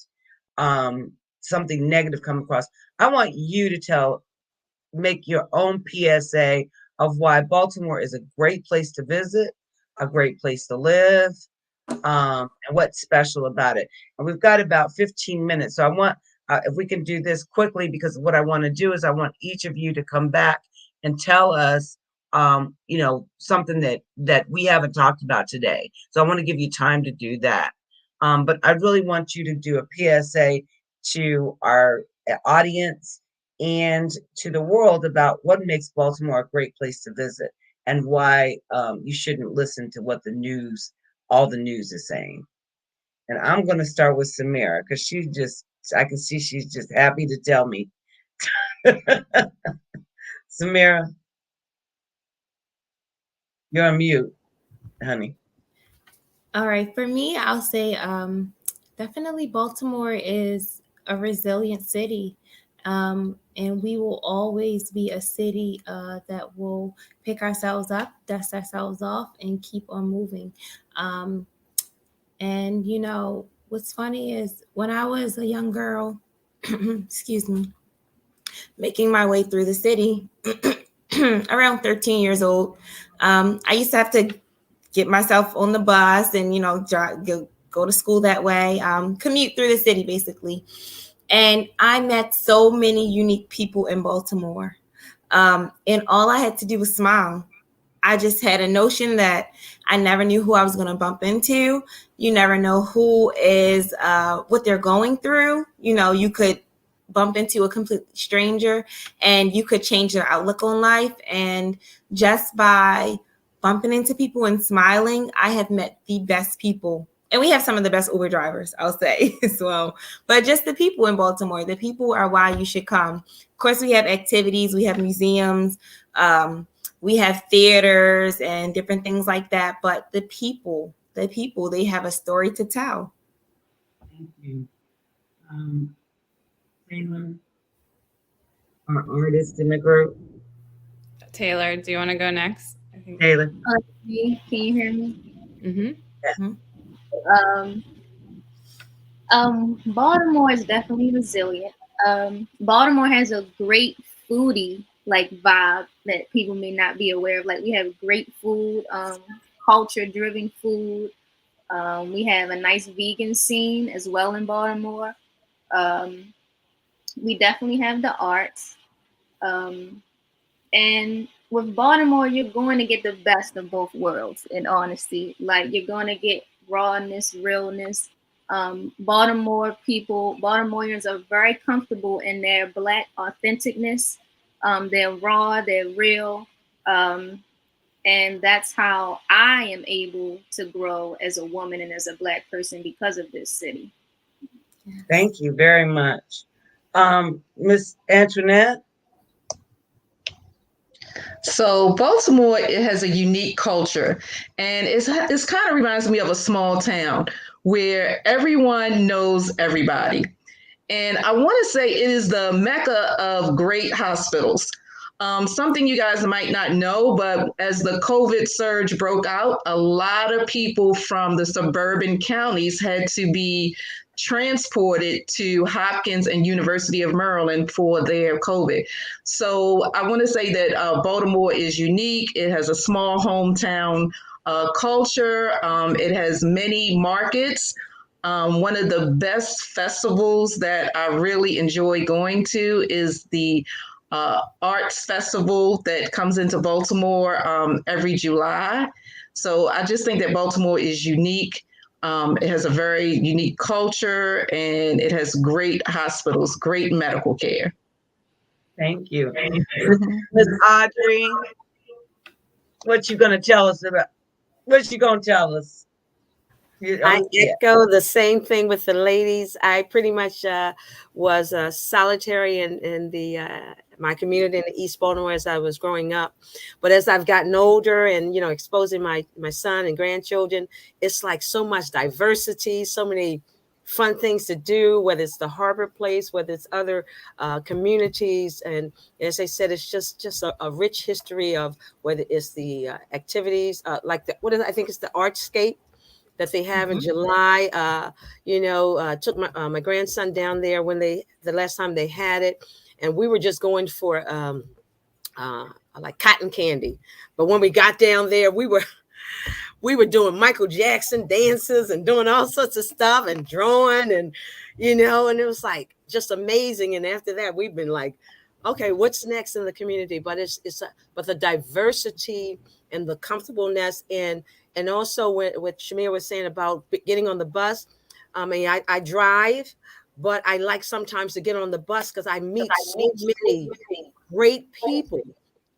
[SPEAKER 2] something negative come across. I want you to make your own PSA of why Baltimore is a great place to visit, a great place to live, and what's special about it. And we've got about 15 minutes. So I want, if we can do this quickly, because what I want to do is I want each of you to come back and tell us something that we haven't talked about today. So I want to give you time to do that. But I really want you to do a PSA to our audience and to the world about what makes Baltimore a great place to visit, and why you shouldn't listen to what all the news is saying. And I'm going to start with Samira, because she just I can see she's just happy to tell me. Samira, you're on mute, honey.
[SPEAKER 8] All right, for me, I'll say definitely Baltimore is a resilient city. And we will always be a city that will pick ourselves up, dust ourselves off, and keep on moving. And, you know, what's funny is when I was a young girl, excuse me, making my way through the city, around 13 years old, I used to have to get myself on the bus and, you know, go to school that way, commute through the city, basically. And I met so many unique people in Baltimore. And all I had to do was smile. I just had a notion that I never knew who I was going to bump into. You never know who is, what they're going through. You know, you could bump into a complete stranger and you could change their outlook on life. And just by bumping into people and smiling, I have met the best people. And we have some of the best Uber drivers, I'll say as well. But just the people in Baltimore, the people are why you should come. Of course, we have activities, we have museums, we have theaters and different things like that. But the people, they have a story to tell.
[SPEAKER 2] Thank you. Taylor, our artist in the group.
[SPEAKER 3] Taylor, do you want to go next?
[SPEAKER 2] Taylor.
[SPEAKER 6] Can you hear me?
[SPEAKER 3] Mm-hmm.
[SPEAKER 6] Baltimore is definitely resilient. Baltimore has a great foodie like vibe that people may not be aware of. Like we have great food, culture driven food. We have a nice vegan scene as well in Baltimore. We definitely have the arts. And with Baltimore, you're going to get the best of both worlds, in honesty. Like you're going to get rawness, realness. Baltimoreans are very comfortable in their Black authenticness. They're raw, they're real. And that's how I am able to grow as a woman and as a Black person because of this city.
[SPEAKER 2] Thank you very much. Miss Antoinette?
[SPEAKER 7] So Baltimore, it has a unique culture, and it kind of reminds me of a small town where everyone knows everybody. And I want to say it is the mecca of great hospitals. Something you guys might not know, but as the COVID surge broke out, a lot of people from the suburban counties had to be transported to Hopkins and University of Maryland for their COVID. So I want to say that Baltimore is unique. It has a small hometown culture. It has many markets. One of the best festivals that I really enjoy going to is the arts festival that comes into Baltimore every July. So I just think that Baltimore is unique. It has a very unique culture and it has great hospitals, great medical care.
[SPEAKER 2] Thank you. Ms. Audrey, what you going to tell us about? What you going to tell us?
[SPEAKER 4] I echo the same thing with the ladies. I pretty much was solitary in the my community in the East Baltimore as I was growing up. But as I've gotten older and, you know, exposing my son and grandchildren, it's like so much diversity, so many fun things to do, whether it's the Harbor Place, whether it's other communities. And as I said, it's just a rich history of whether it's the activities, like I think it's the Artscape that they have in July. Took my grandson down there when the last time they had it, and we were just going for like cotton candy. But when we got down there, we were doing Michael Jackson dances and doing all sorts of stuff and drawing and and it was like just amazing. And after that, we've been like, okay, what's next in the community? But but the diversity and the comfortableness and also what Shamir was saying about getting on the bus. I mean, I drive, but I like sometimes to get on the bus because I meet so many great people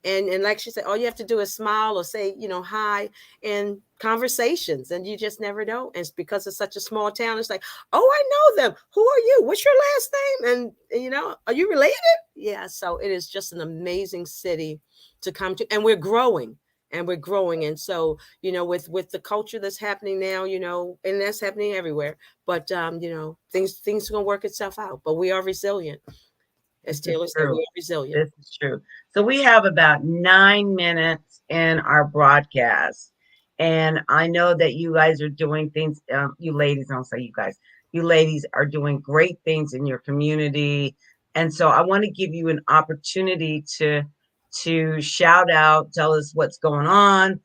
[SPEAKER 4] And like she said, all you have to do is smile or say, hi, and conversations, and you just never know. And it's because it's such a small town. It's like, oh, I know them. Who are you? What's your last name? And are you related? Yeah. So it is just an amazing city to come to, and we're growing. And so, with the culture that's happening now, and that's happening everywhere, but, things are going to work itself out, but we are resilient. As Taylor said, we are resilient.
[SPEAKER 2] This is true. So we have about 9 minutes in our broadcast. And I know that you guys are doing things, you ladies, I don't say you guys, you ladies are doing great things in your community. And so I want to give you an opportunity to shout out, tell us what's going on.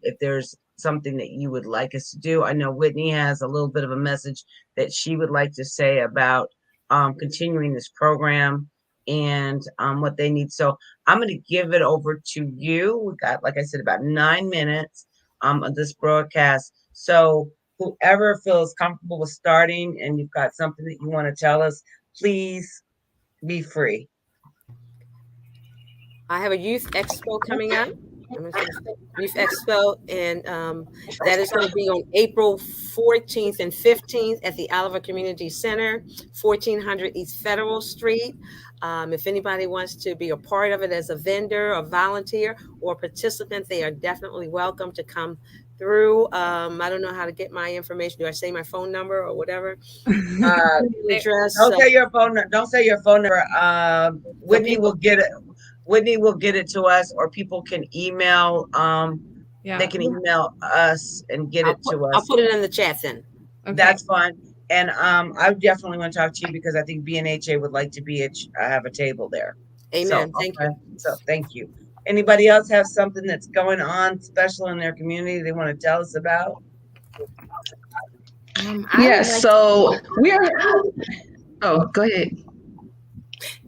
[SPEAKER 2] If there's something that you would like us to do. I know Whitney has a little bit of a message that she would like to say about continuing this program and what they need. So I'm going to give it over to you. We got, like I said, about 9 minutes of this broadcast. So whoever feels comfortable with starting and you've got something that you want to tell us, please be free.
[SPEAKER 4] I have a youth expo coming up. Youth Expo, and that is going to be on April 14th and 15th at the Oliver Community Center, 1400 East Federal Street. If anybody wants to be a part of it as a vendor, a volunteer, or participant, they are definitely welcome to come through. I don't know how to get my information. Do I say my phone number or whatever? Address.
[SPEAKER 2] Don't say your phone number. Don't say your phone number. Whitney will get it. Whitney will get it to us, or people can email. They can email us and get it to us.
[SPEAKER 4] I'll put it in the chat then.
[SPEAKER 3] Okay.
[SPEAKER 2] That's fine. And I definitely want to talk to you because I think BNHA would like to have a table there.
[SPEAKER 4] Amen.
[SPEAKER 2] So,
[SPEAKER 4] thank you.
[SPEAKER 2] So thank you. Anybody else have something that's going on special in their community they want to tell us about?
[SPEAKER 7] Yes. So we're. Oh, go ahead.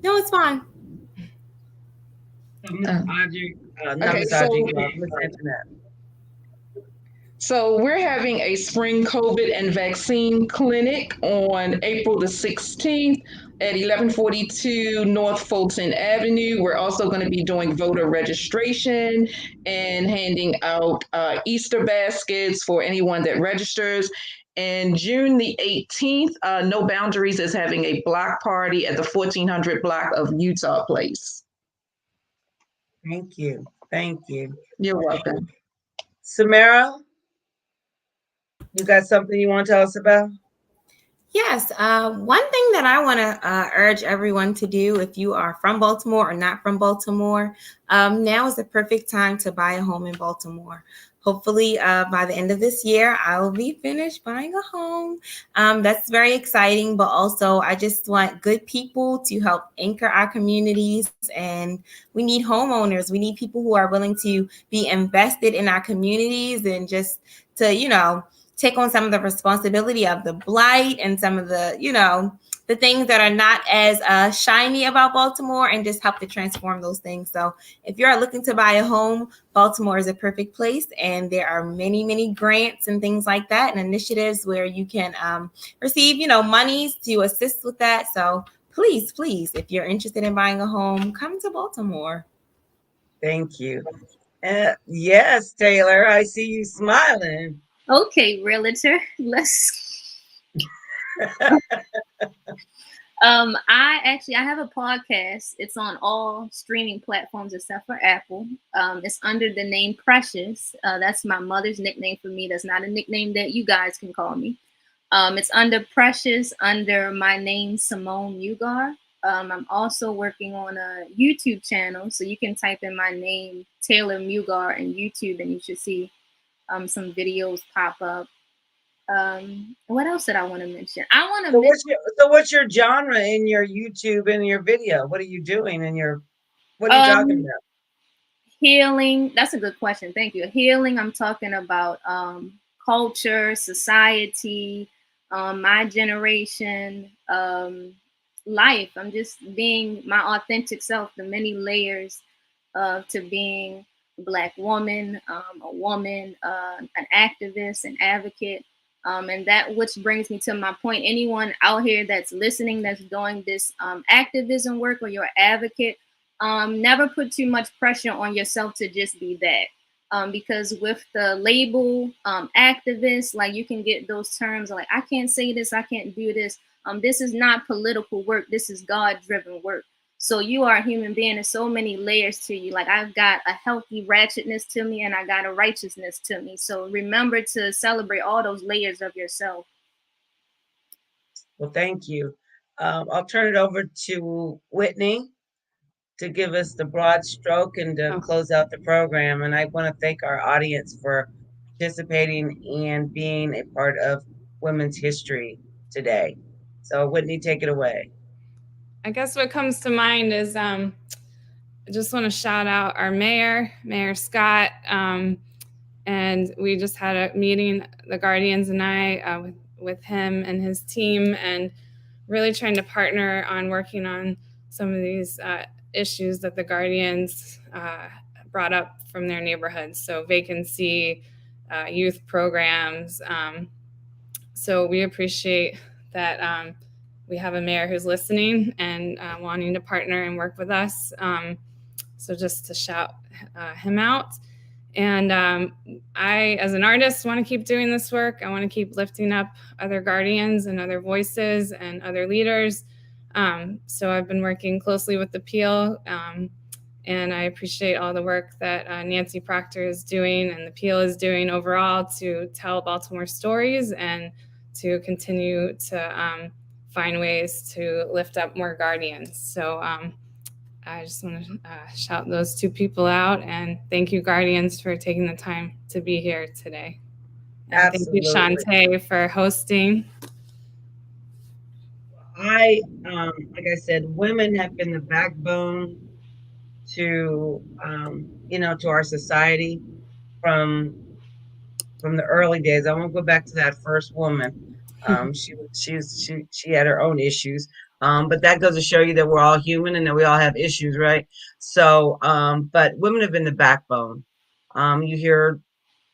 [SPEAKER 8] No, it's fine.
[SPEAKER 7] So we're having a spring COVID and vaccine clinic on April the 16th at 1142 North Fulton Avenue. We're also going to be doing voter registration and handing out Easter baskets for anyone that registers. And June the 18th, No Boundaries is having a block party at the 1400 block of Utah Place.
[SPEAKER 2] Thank you. Thank you.
[SPEAKER 7] You're welcome.
[SPEAKER 2] Samara, you got something you want to tell us about?
[SPEAKER 8] Yes. One thing that I want to urge everyone to do, if you are from Baltimore or not from Baltimore, now is the perfect time to buy a home in Baltimore. Hopefully, by the end of this year, I will be finished buying a home. That's very exciting, but also I just want good people to help anchor our communities. And we need homeowners. We need people who are willing to be invested in our communities and just to, take on some of the responsibility of the blight and some of the, the things that are not as shiny about Baltimore, and just help to transform those things. So if you're looking to buy a home, Baltimore is a perfect place. And there are many, many grants and things like that and initiatives where you can receive, monies to assist with that. So please, if you're interested in buying a home, come to Baltimore.
[SPEAKER 2] Thank you. Yes, Taylor, I see you smiling.
[SPEAKER 6] Okay, realtor, let's. I have a podcast. It's on all streaming platforms except for Apple. It's under the name Precious. That's my mother's nickname for me. That's not a nickname that you guys can call me. It's under Precious, under my name, Simone Mugar. I'm also working on a YouTube channel, so you can type in my name, Taylor Mugar, in YouTube, and you should see some videos pop up. What else did I want to mention?
[SPEAKER 2] What's your genre in your YouTube and your video? What are you doing in your? What are you talking about?
[SPEAKER 6] Healing. That's a good question. Thank you. Healing. I'm talking about culture, society, my generation, life. I'm just being my authentic self. The many layers to being a Black woman, a woman, an activist, an advocate. And that which brings me to my point. Anyone out here that's listening, that's doing this activism work, or you're an advocate, Never put too much pressure on yourself to just be that. Because with the label activist, like you can get those terms like, I can't say this, I can't do this. This is not political work. This is God-driven work. So you are a human being. There's so many layers to you. Like I've got a healthy ratchetness to me and I got a righteousness to me. So remember to celebrate all those layers of yourself.
[SPEAKER 2] Well, thank you. I'll turn it over to Whitney to give us the broad stroke and to close out the program. And I want to thank our audience for participating and being a part of Women's History today. So Whitney, take it away.
[SPEAKER 3] I guess what comes to mind is I just want to shout out our mayor, Mayor Scott. And we just had a meeting, the Guardians and I, with him and his team, and really trying to partner on working on some of these issues that the Guardians brought up from their neighborhoods. So vacancy, youth programs. So we appreciate that we have a mayor who's listening and wanting to partner and work with us. So just to shout him out. And I, as an artist, want to keep doing this work. I want to keep lifting up other guardians and other voices and other leaders. So I've been working closely with the Peel, and I appreciate all the work that Nancy Proctor is doing and the Peel is doing overall to tell Baltimore stories and to continue to find ways to lift up more guardians. So I just want to shout those two people out, and thank you, Guardians, for taking the time to be here today. And
[SPEAKER 2] Absolutely.
[SPEAKER 3] Thank you, Shantae, for hosting.
[SPEAKER 2] Like I said, women have been the backbone to, to our society from the early days. I won't go back to that first woman. She had her own issues. But that goes to show you that we're all human and that we all have issues, right? So, but women have been the backbone. You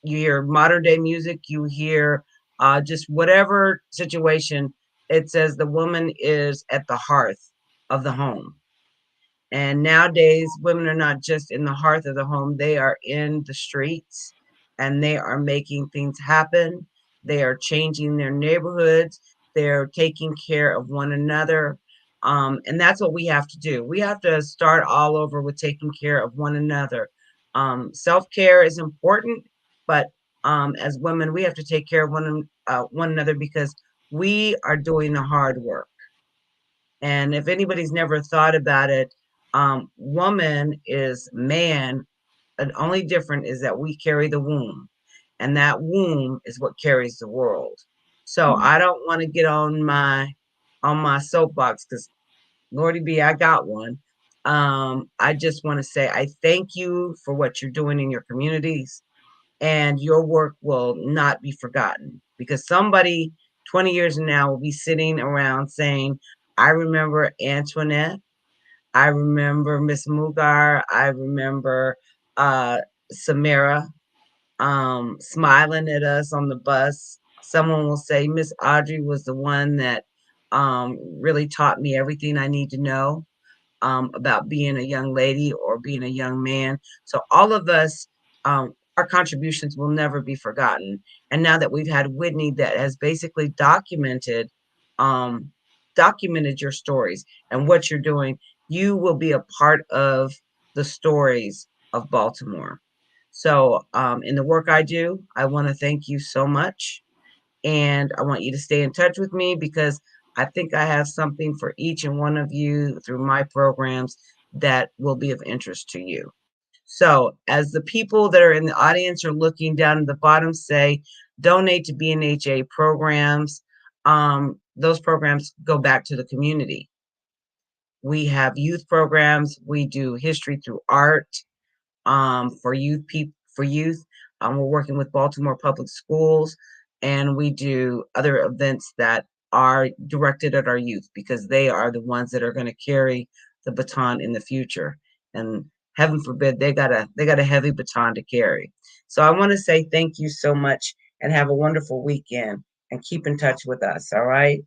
[SPEAKER 2] hear modern day music, you hear just whatever situation, it says the woman is at the hearth of the home. And nowadays, women are not just in the hearth of the home, they are in the streets and they are making things happen. They are changing their neighborhoods. They're taking care of one another. And that's what we have to do. We have to start all over with taking care of one another. Self-care is important, but as women, we have to take care of one another because we are doing the hard work. And if anybody's never thought about it, woman is man. The only difference is that we carry the womb, and that womb is what carries the world. So I don't want to get on my soapbox because Lordy B, I got one. I just want to say I thank you for what you're doing in your communities, and your work will not be forgotten because somebody 20 years from now will be sitting around saying, I remember Antoinette, I remember Miss Mugar, I remember Samara smiling at us on the bus. Someone will say, Miss Audrey was the one that really taught me everything I need to know about being a young lady or being a young man. So all of us, our contributions will never be forgotten. And now that we've had Whitney that has basically documented your stories and what you're doing, you will be a part of the stories of Baltimore. So in the work I do, I want to thank you so much. And I want you to stay in touch with me because I think I have something for each and one of you through my programs that will be of interest to you. So as the people that are in the audience are looking down at the bottom, say, donate to BNHA programs. Those programs go back to the community. We have youth programs. We do history through art for youth. We're working with Baltimore Public Schools, and we do other events that are directed at our youth because they are the ones that are going to carry the baton in the future. And heaven forbid they got a heavy baton to carry. So I want to say thank you so much and have a wonderful weekend and keep in touch with us. All right.